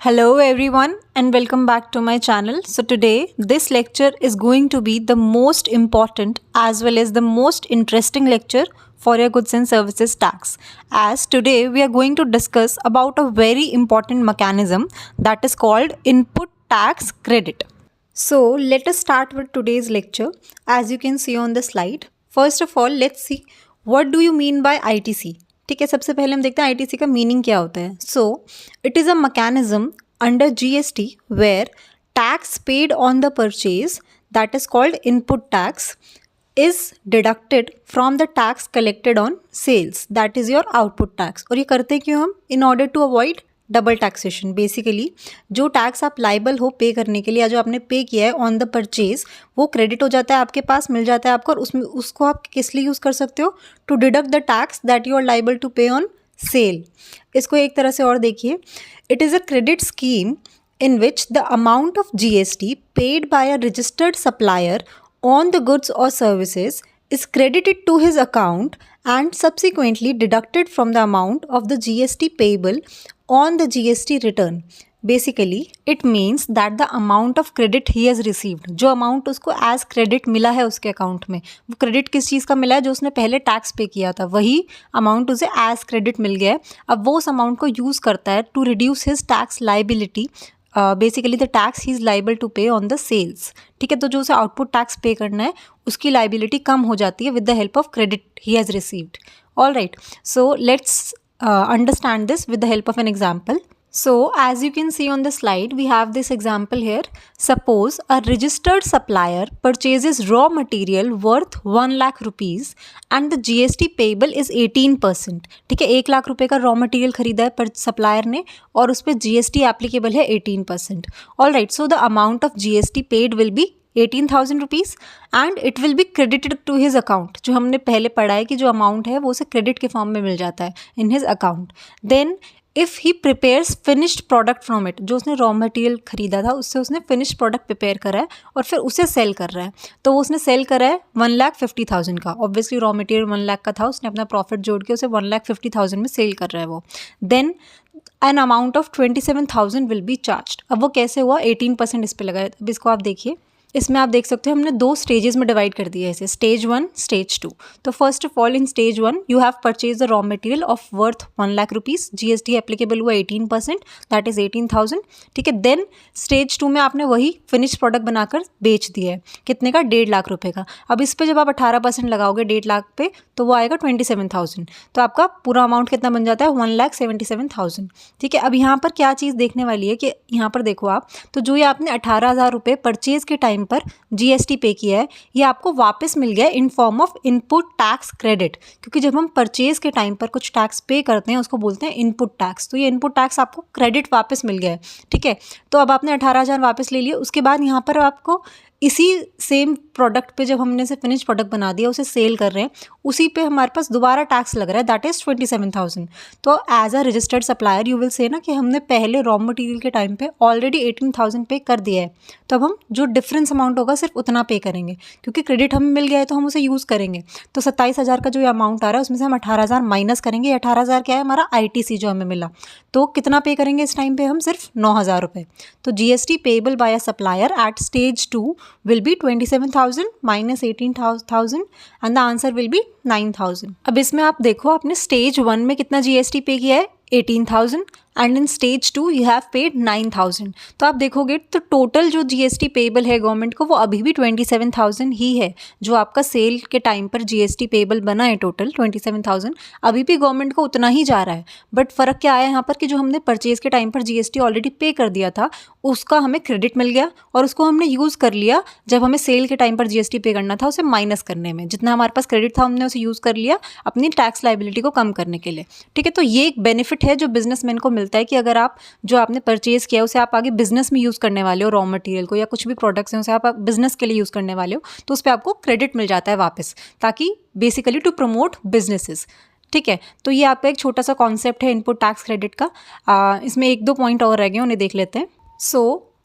Hello everyone and welcome back to my channel. So today this lecture is going to be the most important as well as the most interesting lecture for your goods and services tax, as today we are going to discuss about a very important mechanism that is called input tax credit. So let us start with today's lecture. As you can see on the slide, first of all let's see what do you mean by ITC. ठीक है, सबसे पहले हम देखते हैं ITC का meaning क्या होता है. So it is a mechanism under GST where tax paid on the purchase that is called input tax is deducted from the tax collected on sales that is your output tax. और ये करते क्यों हम? In order to avoid double taxation. Basically जो tax आप liable हो pay करने के लिए या जो आपने पे किया है ऑन द परचेज वो क्रेडिट हो जाता है आपके पास, मिल जाता है आपको, और उसमें उसको आप किस लिए यूज़ कर सकते हो? To deduct the tax that you are liable to pay on sale. इसको एक तरह से और देखिए, it is a credit scheme in which the amount of GST paid by a registered supplier on the goods or services is credited to his account and subsequently deducted from the amount of the GST payable on the GST return. Basically, it means that the amount of credit he has received, जो amount उसको as credit मिला है उसके account में, वो credit किस चीज़ का मिला है? जो उसने पहले टैक्स पे किया था वही अमाउंट उसे एज क्रेडिट मिल गया है. अब वो उस अमाउंट को यूज़ करता है to reduce his tax liability, basically the tax he is liable to pay on the sales. ठीक है, तो जो उसे आउटपुट टैक्स पे करना है उसकी लाइबिलिटी कम हो जाती है with the help of credit he has received. All right, so let's understand this with the help of an example. So as you can see on the slide, we have this example here. Suppose a registered supplier purchases raw material worth 1 lakh rupees and the GST payable is 18%. ठीक है, 1 लाख रुपए का raw material खरीदा है पर supplier ने और उस पर GST एप्लीकेबल है 18%. All right, so the amount of GST paid will be 18,000 rupees and it will be credited to his account. जो हमने पहले पढ़ा है कि जो अमाउंट है वो उसे क्रेडिट के फॉर्म में मिल जाता है in his account. Then if he prepares finished product from it, जो उसने रॉ मटेरियल खरीदा था उससे उसने फिनिश्ड प्रोडक्ट प्रिपेयर करा है और फिर उसे सेल कर रहा है. तो वो उसने सेल करा है 1,50,000 का. ऑब्वियसली रॉ मटेरियल 1 लाख का था, उसने अपना प्रॉफिट जोड़ के उसे 1,50,000 में सेल कर रहा है वो. Then an amount of 27,000 will be charged. अब वो कैसे हुआ? 18% इस पर लगा है. अब इसको आप देखिए, इसमें आप देख सकते हो हमने दो स्टेजेस में डिवाइड कर दिया है इसे, स्टेज 1 स्टेज 2. तो first of all in stage 1 you have purchase the raw material of worth 1 lakh rupees, GST applicable हुआ 18%, दैट इज़ 18,000. ठीक है, देन स्टेज 2 में आपने वही फिनिश प्रोडक्ट बनाकर बेच दिया है. कितने का? 1.5 लाख रुपए का. अब इस पर जब आप 18% लगाओगे 1.5 लाख पे तो वो आएगा 27,000. तो आपका पूरा अमाउंट कितना बन जाता है? 1,77,000. ठीक है, अब यहाँ पर क्या चीज़ देखने वाली है कि यहाँ पर देखो आप, तो जो ये आपने 18,000 रुपये परचेज के टाइम पर जीएसटी पे किया है ये आपको वापस मिल गया in form of input tax credit. क्योंकि जब हम परचेज के टाइम पर कुछ टैक्स पे करते हैं उसको बोलते हैं इनपुट टैक्स. तो ये इनपुट टैक्स आपको क्रेडिट वापस मिल गया है. ठीक है, तो अब आपने 18,000 वापस ले लिए. उसके बाद यहाँ पर आपको इसी सेम प्रोडक्ट पे जब हमने से फिनिश प्रोडक्ट बना दिया उसे सेल कर रहे हैं, उसी पे हमारे पास दोबारा टैक्स लग रहा है, दैट इज़ 27,000. तो as a registered supplier you will say ना कि हमने पहले रॉ मटेरियल के टाइम पे ऑलरेडी 18,000 पे कर दिया है, तो अब हम जो डिफरेंस अमाउंट होगा सिर्फ उतना पे करेंगे क्योंकि क्रेडिट हमें मिल गया है तो हम उसे यूज़ करेंगे. तो 27,000 का जो ये अमाउंट आ रहा है उसमें से हम 18,000 माइनस करेंगे. 18,000 क्या है? हमारा ITC जो हमें मिला. तो कितना पे करेंगे इस टाइम पे हम? सिर्फ 9,000 रुपये. तो GST payable by a supplier at stage 2 will be 27,000 minus 18,000 and the answer will be 9,000. अब इसमें आप देखो आपने स्टेज 1 में कितना GST पे किया है? 18,000 and in stage 2 you have paid 9,000. तो आप देखोगे तो टोटल जो GST पेबल है गवर्नमेंट को वो अभी भी 27,000 ही है. जो आपका सेल के टाइम पर GST पेबल बना है टोटल 27,000, अभी भी गवर्नमेंट को उतना ही जा रहा है. बट फ़र्क क्या आया यहाँ पर कि जो हमने परचेज़ के टाइम पर GST ऑलरेडी पे कर दिया था उसका हमें क्रेडिट मिल गया और उसको हमने यूज़ कर लिया जब हमें सेल के टाइम पर GST पे करना था उसे माइनस करने में. जितना हमारे पास क्रेडिट था हमने उसे यूज़ कर लिया अपनी टैक्स लाइबिलिटी को कम करने के लिए. ठीक है, तो ये एक बेनिफिट है जो बिजनेसमैन को मिलता है कि अगर आप जो आपने परचेज़ किया उसे आप आगे बिजनेस में यूज़ करने वाले हो, रॉ मटेरियल को या कुछ भी प्रोडक्ट्स हैं उसे आप बिजनेस के लिए यूज़ करने वाले हो, तो उस पर आपको क्रेडिट मिल जाता है वापस, ताकि बेसिकली टू प्रमोट बिजनेसेस. ठीक है, तो ये आपका एक छोटा सा कॉन्सेप्ट है इनपुट टैक्स क्रेडिट का. इसमें 1-2 पॉइंट और रह गए, उन्हें देख लेते हैं. So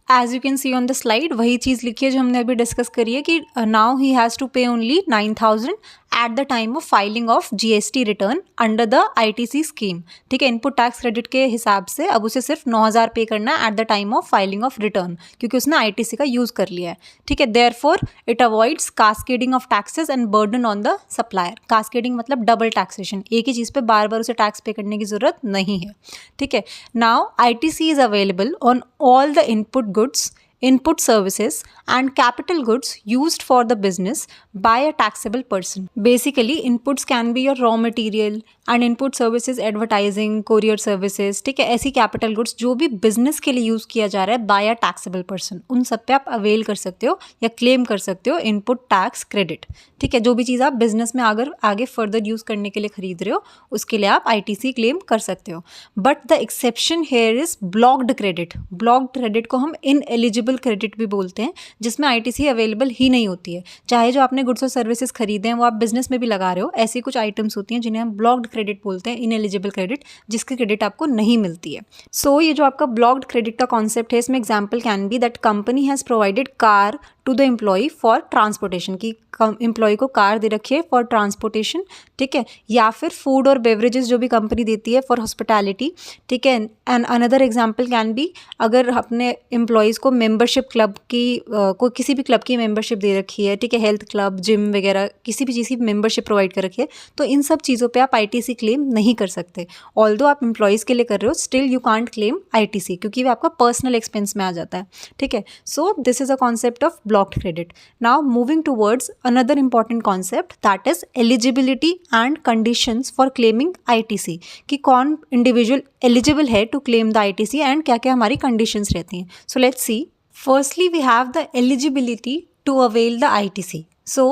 as you can see on the slide वही चीज़ लिखी है जो हमने अभी डिस्कस करी है कि नाउ ही हैज़ टू पे only 9,000 at the time of filing of GST return under the ITC scheme. ठीक है, इनपुट टैक्स क्रेडिट के हिसाब से अब उसे सिर्फ 9,000 पे करना है at the time of filing of return, क्योंकि उसने ITC का यूज़ कर लिया है। ठीक है, therefore it avoids cascading of taxes and burden on the supplier. Cascading मतलब डबल टैक्सेशन, एक ही चीज़ पे बार बार उसे टैक्स पे करने की ज़रूरत नहीं है। ठीक है, now ITC is available on all the input goods, input services and capital goods used for the business by a taxable person. Basically inputs can be your raw material and input services advertising, courier services, ठीक है, ऐसी capital goods जो भी business के लिए use किया जा रहा है by a taxable person, उन सब पे आप अवेल कर सकते हो या क्लेम कर सकते हो इनपुट टैक्स क्रेडिट। ठीक है, जो भी चीज़ आप बिजनेस में अगर आगे फर्दर यूज़ करने के लिए खरीद रहे हो उसके लिए आप ITC क्लेम कर सकते हो। But the exception here is blocked credit. Blocked credit को हम इनएलिजिबल क्रेडिट भी बोलते हैं, जिसमें ITC अवेलेबल ही नहीं होती है। चाहे जो आपने गुड्स और सर्विसेज खरीदे हैं वो आप बिजनेस में भी लगा रहे हो, ऐसी कुछ आइटम्स होती हैं जिन्हें हम ब्लॉक्ड क्रेडिट बोलते हैं, इनएलिजिबल क्रेडिट, जिसकी क्रेडिट आपको नहीं मिलती है। सो ये जो आपका ब्लॉक्ड क्रेडिट का कॉन्सेप्ट है, इसमें example can be that company has provided car to the employee for transportation, की एम्प्लॉय को कार दे रखी है फॉर ट्रांसपोर्टेशन। ठीक है, या फिर फूड और बेवरेजेस जो भी कंपनी देती है फॉर हॉस्पिटैलिटी। ठीक है, and another example can be अगर अपने एम्प्लॉयज़ को मेंबरशिप क्लब की कोई किसी भी क्लब की मेंबरशिप दे रखी है, ठीक है, हेल्थ क्लब, जिम वगैरह किसी भी चीज़ की मेंबरशिप प्रोवाइड कर रखी है, तो इन सब चीज़ों पे आप ITC क्लेम नहीं कर सकते। ऑल्दो आप एम्प्लॉयज़ के लिए कर रहे हो, still you can't claim ITC, क्योंकि वो आपका पर्सनल एक्सपेंस में आ जाता है। ठीक है, so this is a concept of blocked credit. Now moving towards another important concept, that is eligibility and conditions for claiming ITC, कि कौन इंडिविजुअल एलिजिबल है to claim the ITC and क्या क्या हमारी कंडीशंस रहती हैं। So let's see, firstly we have the eligibility to avail the ITC। So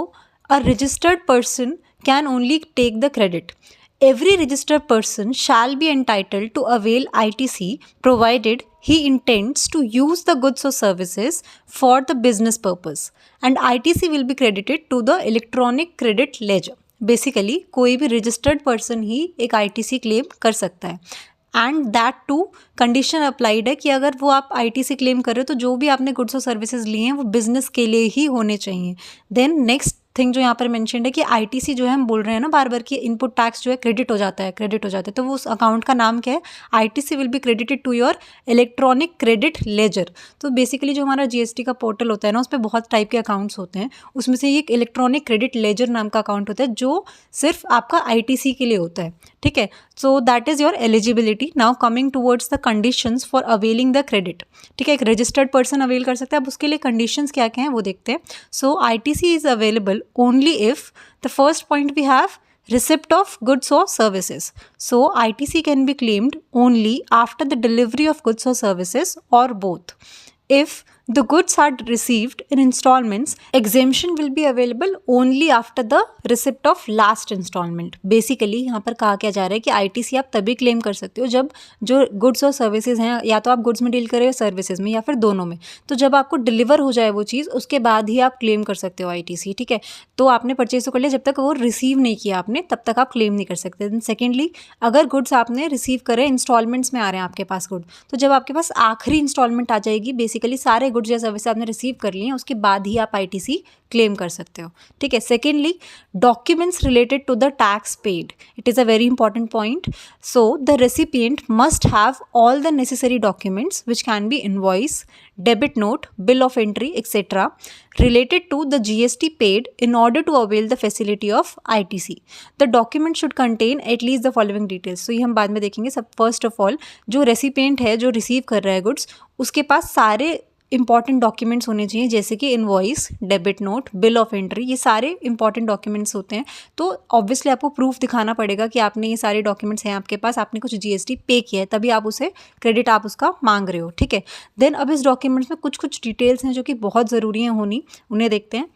a registered person can only take the credit. Every registered person shall be entitled to avail ITC provided he intends to use the goods or services for the business purpose, and ITC will be credited to the electronic credit ledger. Basically कोई भी registered person ही एक ITC claim कर सकता है, and that too condition applied है कि अगर वो आप ITC क्लेम कर रहे हो तो जो भी आपने गुड्स और सर्विसेज लिए हैं वो बिजनेस के लिए ही होने चाहिए। देन नेक्स्ट थिंग जो यहाँ पर मेंशन्ड है कि ITC जो है हम बोल रहे हैं ना बार बार कि इनपुट टैक्स जो है क्रेडिट हो जाता है, तो वो उस अकाउंट का नाम क्या है, ITC will be credited to your electronic credit ledger. तो बेसिकली जो हमारा GST का पोर्टल होता है ना, उस पर बहुत टाइप के अकाउंट्स होते हैं, उसमें से एक इलेक्ट्रॉनिक क्रेडिट लेजर नाम का अकाउंट होता है जो सिर्फ आपका ITC के लिए होता है। ठीक है, so that is your eligibility. Now coming towards the conditions for availing the credit. ठीक है, एक रजिस्टर्ड पर्सन अवेल कर सकता है, अब उसके लिए कंडीशंस क्या क्या हैं वो देखते हैं। सो ITC is available only if the first point we have receipt of goods or services. So ITC can be claimed only after the delivery of goods or services or both. If the goods are received in installments, exemption will be available only after the receipt of last installment. Basically यहाँ पर कहा क्या जा रहा है कि ITC आप तभी क्लेम कर सकते हो जब जो गुड्स और सर्विसेज हैं, या तो आप गुड्स में डील कर रहे हो सर्विसेज में, या फिर दोनों में, तो जब आपको डिलीवर हो जाए वो चीज़ उसके बाद ही आप क्लेम कर सकते हो ITC। ठीक है, तो आपने परचेज तो कर लिया, जब तक वो रिसीव नहीं किया आपने तब तक आप क्लेम नहीं कर सकते। देन सेकेंडली, अगर गुड्स आपने रिसीव करे, इंस्टॉलमेंट्स में आ रहे हैं आपके पास गुड, तो जब आपके पास आखिरी इंस्टॉलमेंट आ जाएगी, बेसिकली सारे गुड्स या सर्विस आपने रिसीव कर लिए हैं, उसके बाद ही आप ITC क्लेम कर सकते हो। ठीक है, secondly, documents related to the tax paid, it is a very important point. So the recipient must have all the necessary documents which can be invoice, debit note, bill of entry, etc. related to the GST paid in order to avail the facility of ITC. The document should contain at least the following details. So ये हम बाद में देखेंगे। सब first of all जो recipient है, जो receive कर रहा है गुड्स, उसके पास सारे इंपॉर्टेंट डॉक्यूमेंट्स होने चाहिए, जैसे कि invoice, debit note, bill of entry, ये सारे इंपॉर्टेंट डॉक्यूमेंट्स होते हैं। तो ऑब्वियसली आपको प्रूफ दिखाना पड़ेगा कि आपने ये सारे डॉक्यूमेंट्स हैं आपके पास, आपने कुछ GST पे किया है, तभी आप उसे क्रेडिट आप उसका मांग रहे हो। ठीक है, देन अब इस डॉक्यूमेंट्स में कुछ डिटेल्स हैं जो कि बहुत ज़रूरी हैं होनी, उन्हें देखते हैं।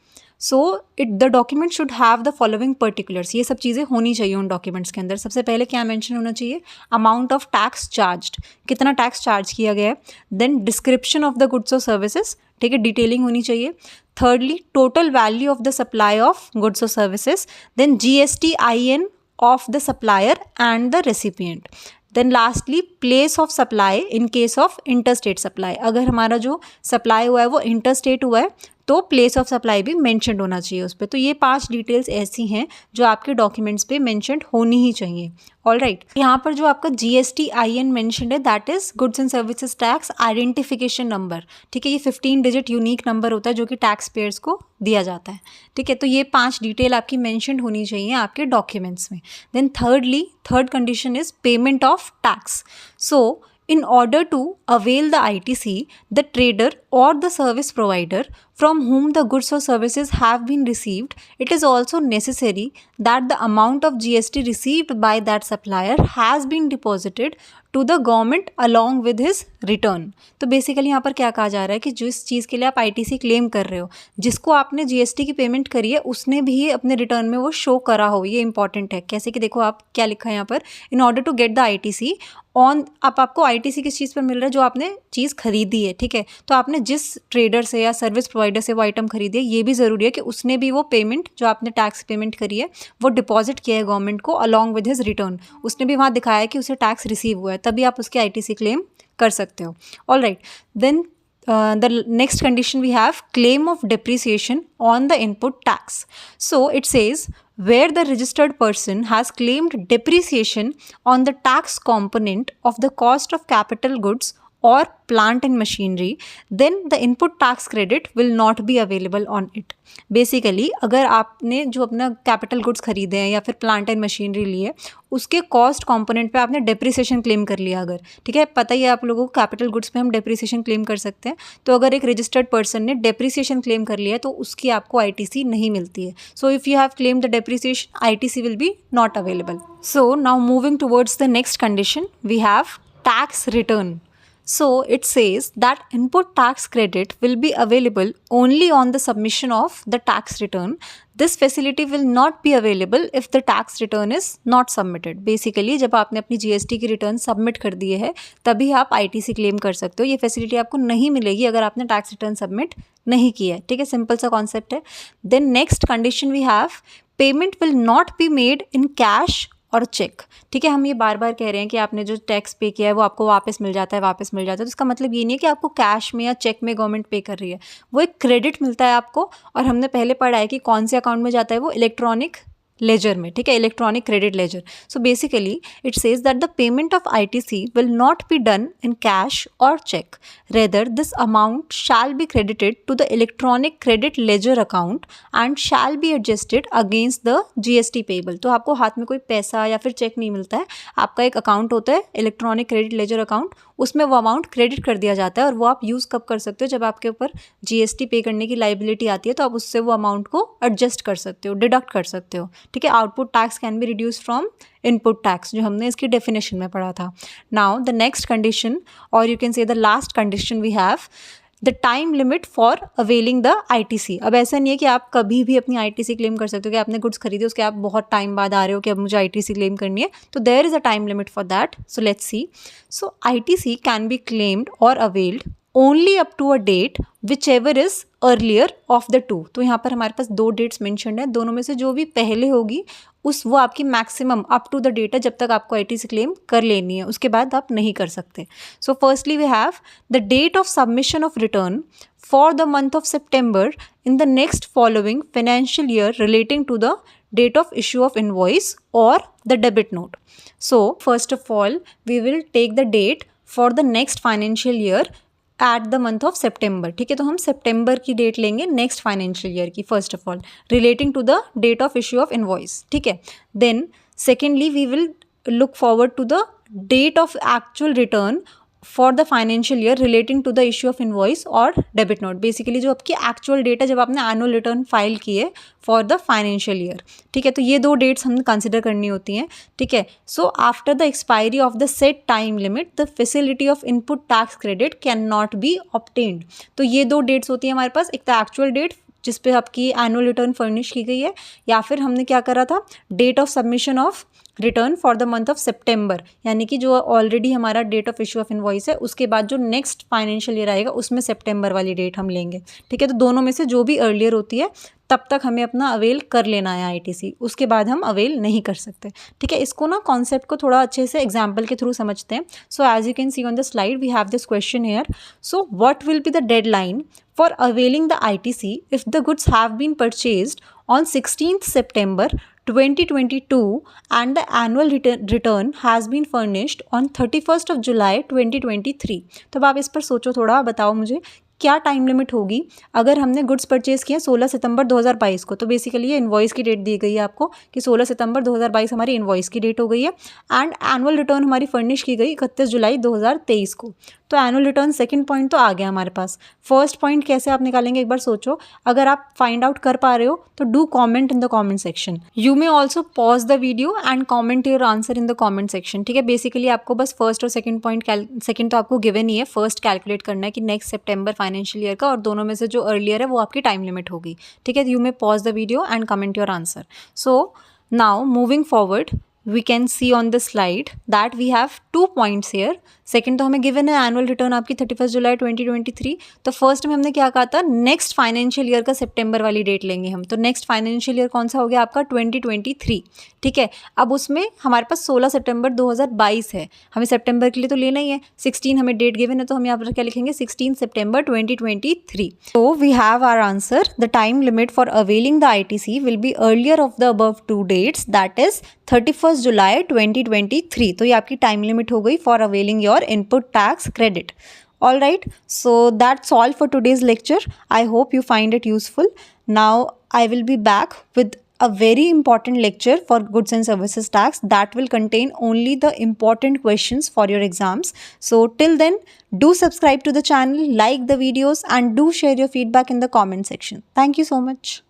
So the document should have the following particulars, ये सब चीज़ें होनी चाहिए उन डॉक्यूमेंट्स के अंदर। सबसे पहले क्या मेंशन होना चाहिए, अमाउंट ऑफ टैक्स चार्ज्ड, कितना टैक्स चार्ज किया गया है। Then description of the goods और सर्विसेज, ठीक है, डिटेलिंग होनी चाहिए। Thirdly, total value of the supply of goods और services. Then GSTIN of the supplier and the recipient. Then lastly, place of supply in case of interstate supply, अगर हमारा जो supply हुआ है वो इंटरस्टेट हुआ है तो प्लेस ऑफ सप्लाई भी मेंशन्ड होना चाहिए उस पर। तो ये 5 डिटेल्स ऐसी हैं जो आपके डॉक्यूमेंट्स पे मेंशन्ड होनी ही चाहिए। ऑल राइट, यहाँ पर जो आपका GSTIN मेंशन्ड है that is goods and services tax identification number. ठीक है, ये 15 डिजिट यूनिक नंबर होता है जो कि टैक्स पेयर्स को दिया जाता है। ठीक है, तो ये 5 डिटेल आपकी मेंशन्ड होनी चाहिए आपके डॉक्यूमेंट्स में। Then third condition is payment of tax. So in order to avail the ITC, the trader or the service provider from whom the goods or services have been received, it is also necessary that the amount of GST received by that supplier has been deposited to the government along with his return। तो basically यहाँ पर क्या कहा जा रहा है कि जिस चीज़ के लिए आप ITC क्लेम कर रहे हो, जिसको आपने GST की पेमेंट करी है, उसने भी ये अपने रिटर्न में वो शो करा हो। ये इंपॉर्टेंट है। कैसे कि देखो आप क्या लिखा है यहाँ पर, in order to get the ITC on, अब आपको ITC किस चीज़ पर मिल रहा है, जो आपने चीज़ खरीदी है। ठीक है, तो आपने जिस ट्रेडर से या सर्विस प्रोवाइडर से वो आइटम खरीदी है, ये भी ज़रूरी है कि उसने भी वो पेमेंट जो आपने टैक्स पेमेंट करी है वो डिपॉजिट किया है गवर्नमेंट को अलॉन्ग विद हिज रिटर्न। उसने भी वहाँ दिखाया है कि उसे टैक्स रिसीव हुआ है, तभी आप उसके ITC क्लेम कर सकते हो। All right, then the next condition we have claim of depreciation on the input tax. So it says where the registered person has claimed depreciation on the tax component of the cost of capital goods or plant and machinery, then the input tax credit will not be available on it. Basically अगर आपने जो अपना capital goods खरीदे हैं या फिर plant and machinery लिए, उसके कॉस्ट कंपोनेंट पे आपने डेप्रिसिएशन क्लेम कर लिया अगर, ठीक है, पता ही है आप लोगों को कैपिटल गुड्स पे हम डेप्रिसिएशन क्लेम कर सकते हैं। तो अगर एक रजिस्टर्ड पर्सन ने डेप्रिसिएशन क्लेम कर लिया है तो उसकी आपको ITC नहीं मिलती है। So if you have claim the depreciation, ITC will be not available. So now moving towards the next condition we have tax return. So it says that input tax credit will be available only on the submission of the tax return. This facility will not be available if the tax return is not submitted. Basically जब आपने अपनी GST की return submit कर दिए है तभी आप ITC claim कर सकते हो। ये फैसिलिटी आपको नहीं मिलेगी अगर आपने टैक्स रिटर्न सबमिट नहीं किया है। ठीक है, सिंपल सा कॉन्सेप्ट है। Then next condition we have payment will not be made in cash और चेक। ठीक है, हम ये बार बार कह रहे हैं कि आपने जो टैक्स पे किया है वो आपको वापस मिल जाता है। तो इसका मतलब ये नहीं है कि आपको कैश में या चेक में गवर्नमेंट पे कर रही है, वो एक क्रेडिट मिलता है आपको। और हमने पहले पढ़ा है कि कौन से अकाउंट में जाता है वो, इलेक्ट्रॉनिक लेजर में। ठीक है, electronic credit ledger. So basically it says that the payment of ITC will not be done in cash और cheque, rather this amount shall be credited to the electronic credit ledger account and shall be adjusted against the GST payable. तो आपको हाथ में कोई पैसा या फिर check नहीं मिलता है, आपका एक अकाउंट होता है इलेक्ट्रॉनिक क्रेडिट लेजर अकाउंट, उसमें वो अमाउंट क्रेडिट कर दिया जाता है। और वो आप यूज़ कब कर सकते हो, जब आपके ऊपर GST पे करने की लाइबिलिटी आती है तो आप उससे वो अमाउंट को एडजस्ट कर सकते हो, डिडक्ट कर सकते हो। ठीक है, output tax can be reduce from input tax, जो हमने इसकी डेफिनेशन में पढ़ा था। नाउ द नेक्स्ट कंडीशन, और you can say the last condition we have the time limit for availing the ITC। अब ऐसा नहीं है कि आप कभी भी अपनी ITC क्लेम कर सकते हो कि आपने गुड्स खरीदे उसके आप बहुत टाइम बाद आ रहे हो कि अब मुझे ITC क्लेम करनी है, तो there is a time limit for that. So let's see. So ITC can be claimed और availed only up to a date whichever is earlier of the two. तो यहाँ पर हमारे पास 2 डेट्स मेंशन्ड है, दोनों में से जो भी पहले होगी वो आपकी maximum up to the date है जब तक आपको ITC क्लेम कर लेनी है, उसके बाद आप नहीं कर सकते। So firstly we have the date of submission of return for the month of September in the next following financial year relating to the date of issue of invoice or the debit note. So first of all we will take the date for the next financial year at the month of September। ठीक है, तो हम सितंबर की date लेंगे next financial year की, first of all relating to the date of issue of invoice. ठीक है, then secondly we will look forward to the date of actual return for the financial year relating to the issue of invoice और debit note. Basically जो आपकी actual date है जब आपने annual return file किए for the financial year. ठीक है, तो ये 2 डेट्स हमने कंसिडर करनी होती हैं। ठीक है, so after the expiry of the set time limit the facility of input tax credit can not be obtained. तो ये 2 डेट्स होती हैं हमारे पास, एक तो एक्चुअल डेट जिस पे आपकी एनुअल रिटर्न फर्निश की गई है, या फिर हमने क्या करा था, date of submission of return for the month of सितंबर, यानी कि जो ऑलरेडी हमारा date of issue of invoice है उसके बाद जो नेक्स्ट फाइनेंशियल ईयर आएगा उसमें सितंबर वाली डेट हम लेंगे। ठीक है, तो दोनों में से जो भी अर्लियर होती है तब तक हमें अपना अवेल कर लेना है आईटीसी, उसके बाद हम अवेल नहीं कर सकते। ठीक है, इसको ना कॉन्सेप्ट को थोड़ा अच्छे से एग्जाम्पल के थ्रू समझते हैं। So as you can see on the slide we have this question here. So what will be the deadline for availing the ITC if the goods have been purchased on 16th September 2022 and the annual return has been furnished on 31st of July 2023। तो अब आप इस पर सोचो थोड़ा, बताओ मुझे क्या टाइम लिमिट होगी अगर हमने गुड्स परचेज किए 16 सितंबर 2022 को। तो बेसिकली ये इनवॉइस की डेट दी गई है आपको कि 16 सितंबर 2022 हमारी इनवॉइस की डेट हो गई है एंड एनुअल रिटर्न हमारी फर्निश की गई 31 जुलाई 2023 को। तो एनुअल रिटर्न सेकंड पॉइंट तो आ गया हमारे पास। फर्स्ट पॉइंट कैसे आप निकालेंगे एक बार सोचो। अगर आप फाइंड आउट कर पा रहे हो तो do comment in the comment section. You may also pause the video and comment your answer in the comment section. ठीक है, बेसिकली आपको बस फर्स्ट और सेकंड पॉइंट, सेकंड तो आपको गिवन ही है, फर्स्ट कैलकुलेट करना है कि नेक्स्ट सितंबर फाइनेंशियल ईयर का, और दोनों में से जो अर्लियर है वो आपकी टाइम लिमिट होगी। ठीक है, you may pause the video and comment your answer. So now moving forward we can see on the slide that we have 2 points here। Second तो हमें गिवन है एनुअल रिटर्न आपकी 31 जुलाई 2023। तो फर्स्ट में हमने क्या कहा था, नेक्स्ट फाइनेंशियल ईयर का सितंबर वाली डेट लेंगे हम। तो नेक्स्ट फाइनेंशियल ईयर कौन सा हो गया आपका 2023। ठीक है, अब उसमें हमारे पास 16 सितंबर 2022 है, हमें सितंबर के लिए तो लेना ही है। 16 हमें डेट गिवन है तो हम यहाँ पर क्या लिखेंगे 16 सितंबर 2023। तो we have our answer. The time limit for availing the ITC will be earlier of the above 2 dates, that is 31 जुलाई 2023। तो ये आपकी टाइम लिमिट हो गई for availing your input tax credit. All right, so that's all for today's lecture. I hope you find it useful. Now I will be back with a very important lecture for goods and services tax that will contain only the important questions for your exams. So till then, do subscribe to the channel, like the videos, and do share your feedback in the comment section. Thank you so much.